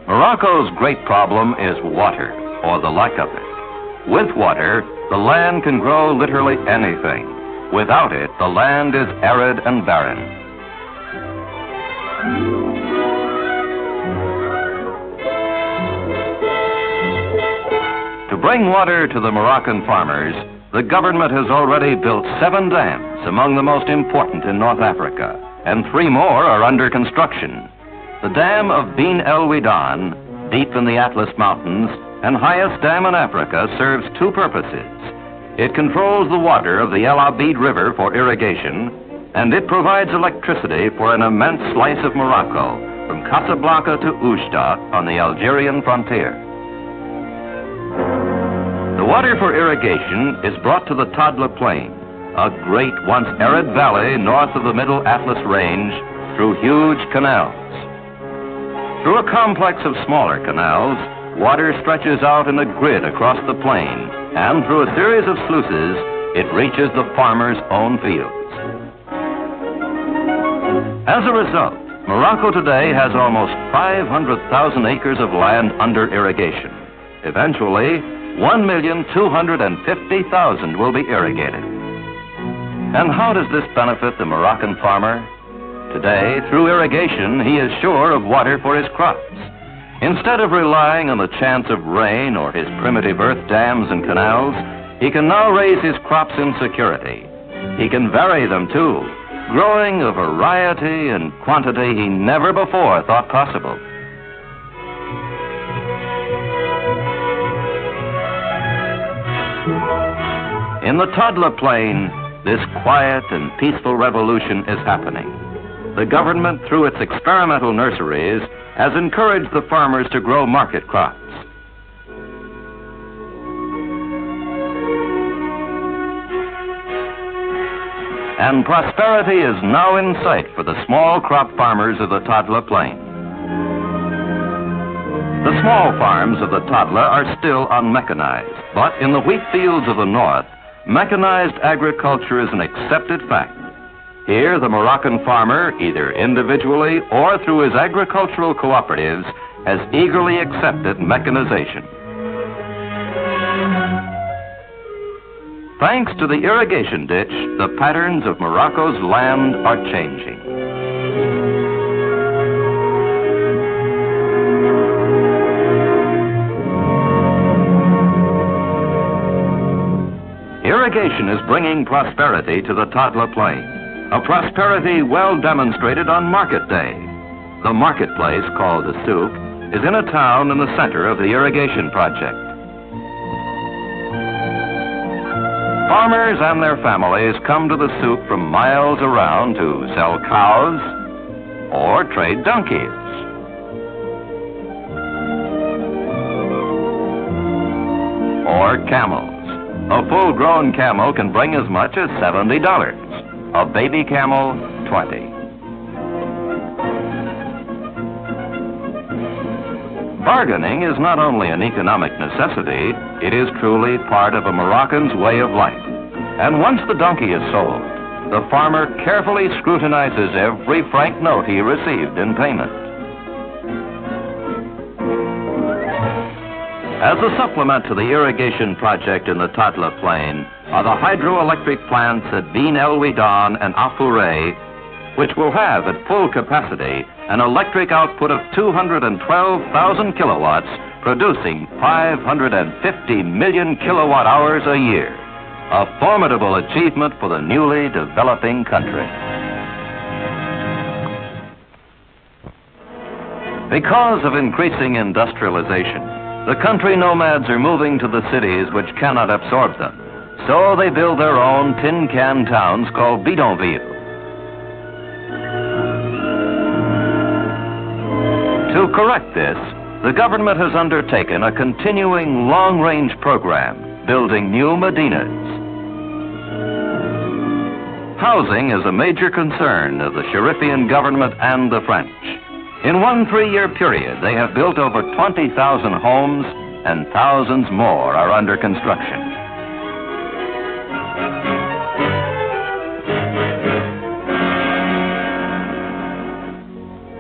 Morocco's great problem is water, or the lack of it. With water, the land can grow literally anything. Without it, the land is arid and barren. To bring water to the Moroccan farmers, the government has already built 7 dams, among the most important in North Africa, and 3 more are under construction. The dam of Bin El Ouidan, deep in the Atlas Mountains, and highest dam in Africa, serves 2 purposes. It controls the water of the El Abid River for irrigation, and it provides electricity for an immense slice of Morocco, from Casablanca to Oujda on the Algerian frontier. The water for irrigation is brought to the Tadla Plain, a great once arid valley north of the Middle Atlas Range, through huge canals. Through a complex of smaller canals, water stretches out in a grid across the plain, and through a series of sluices, it reaches the farmer's own fields. As a result, Morocco today has almost 500,000 acres of land under irrigation. Eventually, 1,250,000 will be irrigated. And how does this benefit the Moroccan farmer? Today, through irrigation, he is sure of water for his crops. Instead of relying on the chance of rain or his primitive earth dams and canals, he can now raise his crops in security. He can vary them too, growing a variety and quantity he never before thought possible. In the Tadla Plain, this quiet and peaceful revolution is happening. The government, through its experimental nurseries, has encouraged the farmers to grow market crops. And prosperity is now in sight for the small crop farmers of the Tadla Plain. The small farms of the Tadla are still unmechanized, but in the wheat fields of the north, mechanized agriculture is an accepted fact. Here, the Moroccan farmer, either individually or through his agricultural cooperatives, has eagerly accepted mechanization. Thanks to the irrigation ditch, the patterns of Morocco's land are changing. Irrigation is bringing prosperity to the Tadla Plain, a prosperity well demonstrated on market day. The marketplace, called the souk, is in a town in the center of the irrigation project. Farmers and their families come to the souk from miles around to sell cows or trade donkeys. Or camels. A full-grown camel can bring as much as $70. A baby camel, $20. Bargaining is not only an economic necessity, it is truly part of a Moroccan's way of life. And once the donkey is sold, the farmer carefully scrutinizes every franc note he received in payment. As a supplement to the irrigation project in the Tadla Plain are the hydroelectric plants at Bin El Ouidan and Afouré, which will have at full capacity an electric output of 212,000 kilowatts, producing 550 million kilowatt hours a year. A formidable achievement for the newly developing country. Because of increasing industrialization, the country nomads are moving to the cities which cannot absorb them. So they build their own tin can towns called bidonvilles. To correct this, the government has undertaken a continuing long-range program, building new medinas. Housing is a major concern of the Sharifian government and the French. In one 3-year period, they have built over 20,000 homes, and thousands more are under construction.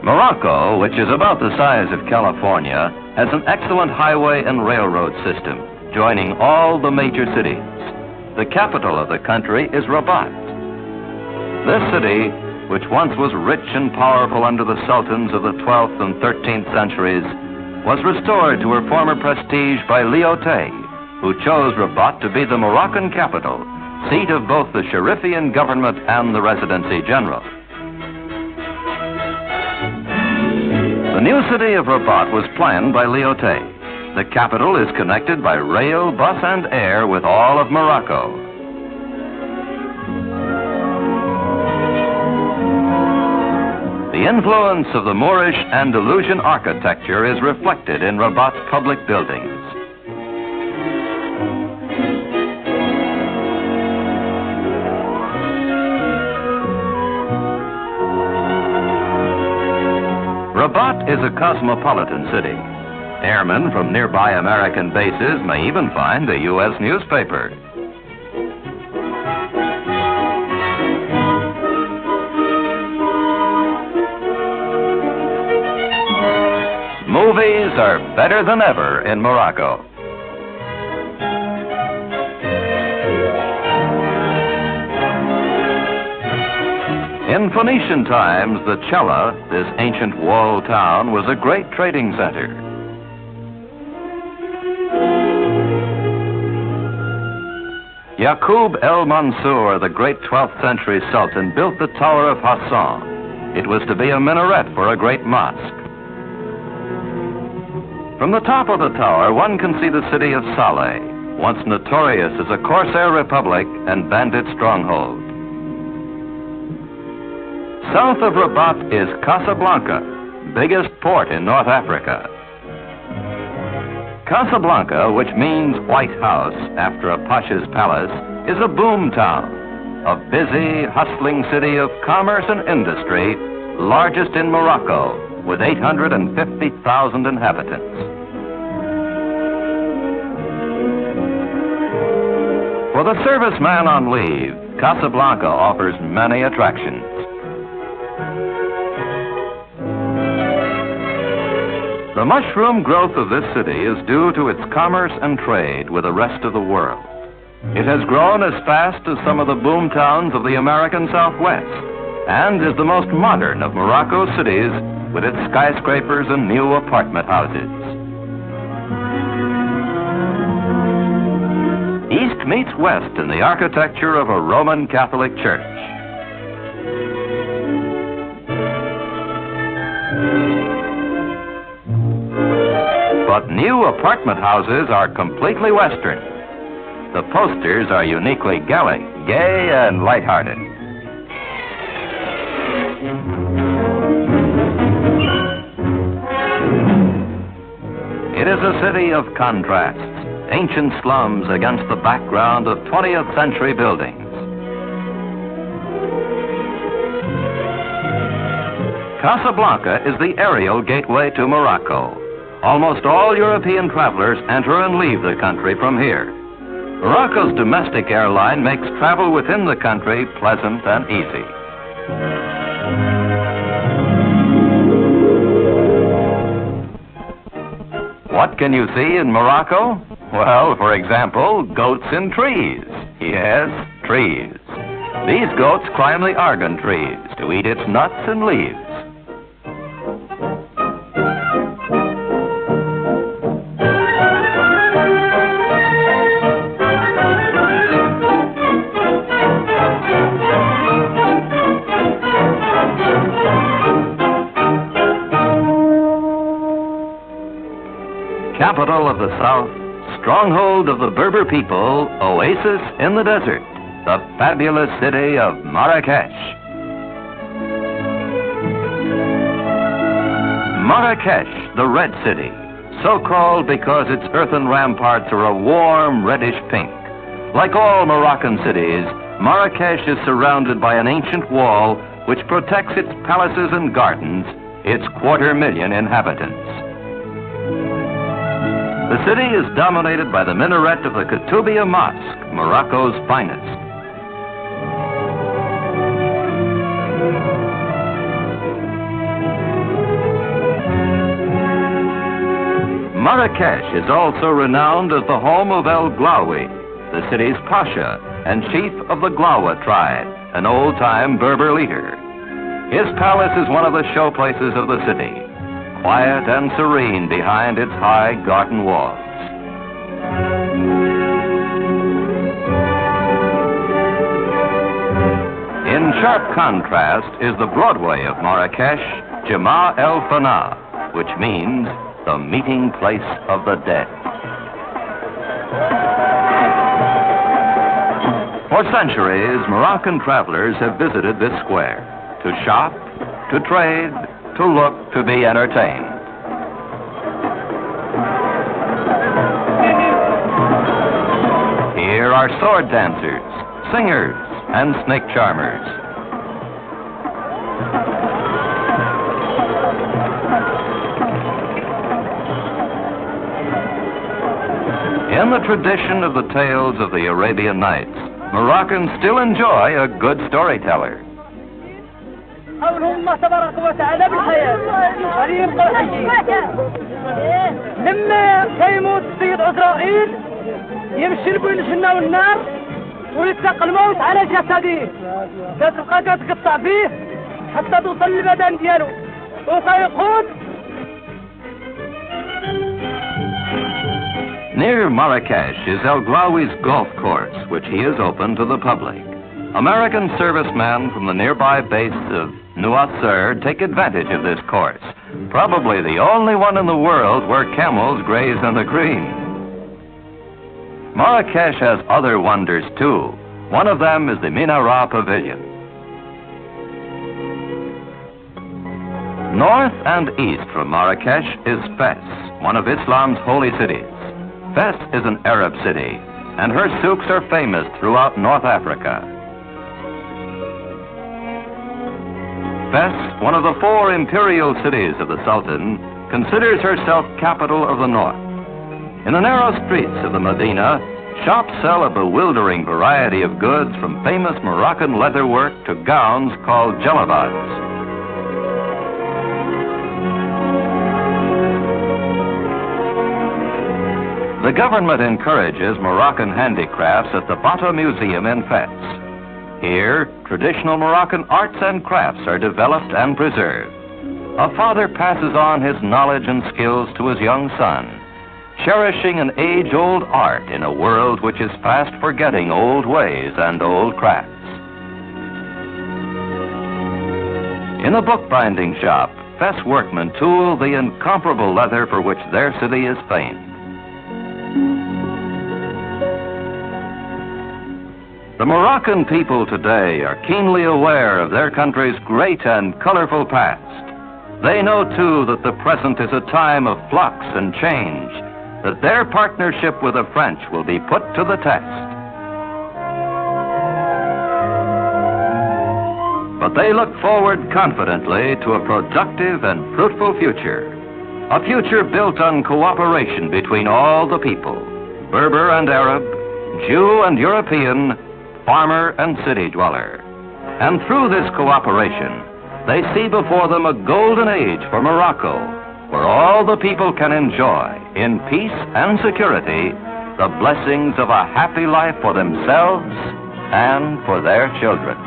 Morocco, which is about the size of California, has an excellent highway and railroad system, joining all the major cities. The capital of the country is Rabat. This city, which once was rich and powerful under the sultans of the 12th and 13th centuries, was restored to her former prestige by Lyoté, who chose Rabat to be the Moroccan capital, seat of both the Sharifian government and the Residency General. The new city of Rabat was planned by Lyoté. The capital is connected by rail, bus, and air with all of Morocco. The influence of the Moorish Andalusian architecture is reflected in Rabat's public buildings. Rabat is a cosmopolitan city. Airmen from nearby American bases may even find a U.S. newspaper. Movies are better than ever in Morocco. In Phoenician times, the Cella, this ancient walled town, was a great trading center. Yaqub el-Mansur, the great 12th century sultan, built the Tower of Hassan. It was to be a minaret for a great mosque. From the top of the tower, one can see the city of Saleh, once notorious as a Corsair republic and bandit stronghold. South of Rabat is Casablanca, biggest port in North Africa. Casablanca, which means White House after a pasha's palace, is a boom town, a busy, hustling city of commerce and industry, largest in Morocco, with 850,000 inhabitants. For the serviceman on leave, Casablanca offers many attractions. The mushroom growth of this city is due to its commerce and trade with the rest of the world. It has grown as fast as some of the boom towns of the American Southwest and is the most modern of Morocco's cities with its skyscrapers and new apartment houses. East meets west in the architecture of a Roman Catholic church. But new apartment houses are completely Western. The posters are uniquely Gallic, gay and lighthearted. It is a city of contrasts, ancient slums against the background of 20th century buildings. Casablanca is the aerial gateway to Morocco. Almost all European travelers enter and leave the country from here. Morocco's domestic airline makes travel within the country pleasant and easy. What can you see in Morocco? Well, for example, goats in trees. Yes, trees. These goats climb the argan trees to eat its nuts and leaves. Capital of the South, stronghold of the Berber people, oasis in the desert, the fabulous city of Marrakesh. Marrakesh, the Red City, so called because its earthen ramparts are a warm reddish pink. Like all Moroccan cities, Marrakesh is surrounded by an ancient wall which protects its palaces and gardens, its 250,000 inhabitants. The city is dominated by the minaret of the Koutoubia Mosque, Morocco's finest. Marrakesh is also renowned as the home of El Glaoui, the city's pasha and chief of the Glaoua tribe, an old-time Berber leader. His palace is one of the showplaces of the city, quiet and serene behind its high garden walls. In sharp contrast is the Broadway of Marrakesh, Jama El Fana, which means the meeting place of the dead. For centuries, Moroccan travelers have visited this square to shop, to trade, to look, to be entertained. Here are sword dancers, singers, and snake charmers. In the tradition of the tales of the Arabian Nights, Moroccans still enjoy a good storyteller. الله تبارك وتعالى بالحياة غادي يبقى حيين لما كيموت السيد عزرائيل يمشي لبين الجنة والنار ويتلقى الموت على جسده كتبقى كتقطع فيه حتى توصل للبدن ديالو وكيقود. Near Marrakesh is El Glaoui's golf course, which he has opened to the public. American servicemen from the nearby base of Nouassar take advantage of this course, probably the only one in the world where camels graze on the green. Marrakesh has other wonders too. One of them is the Minarat Pavilion. North and east from Marrakesh is Fes, one of Islam's holy cities. Fes is an Arab city, and her souks are famous throughout North Africa. Fes, one of the 4 imperial cities of the Sultan, considers herself capital of the North. In the narrow streets of the Medina, shops sell a bewildering variety of goods from famous Moroccan leatherwork to gowns called jalabads. The government encourages Moroccan handicrafts at the Bata Museum in Fes. Here, traditional Moroccan arts and crafts are developed and preserved. A father passes on his knowledge and skills to his young son, cherishing an age-old art in a world which is fast forgetting old ways and old crafts. In a bookbinding shop, Fes workmen tool the incomparable leather for which their city is famed. The Moroccan people today are keenly aware of their country's great and colorful past. They know, too, that the present is a time of flux and change, that their partnership with the French will be put to the test. But they look forward confidently to a productive and fruitful future, a future built on cooperation between all the people, Berber and Arab, Jew and European, farmer and city dweller. And through this cooperation, they see before them a golden age for Morocco, where all the people can enjoy, in peace and security, the blessings of a happy life for themselves and for their children.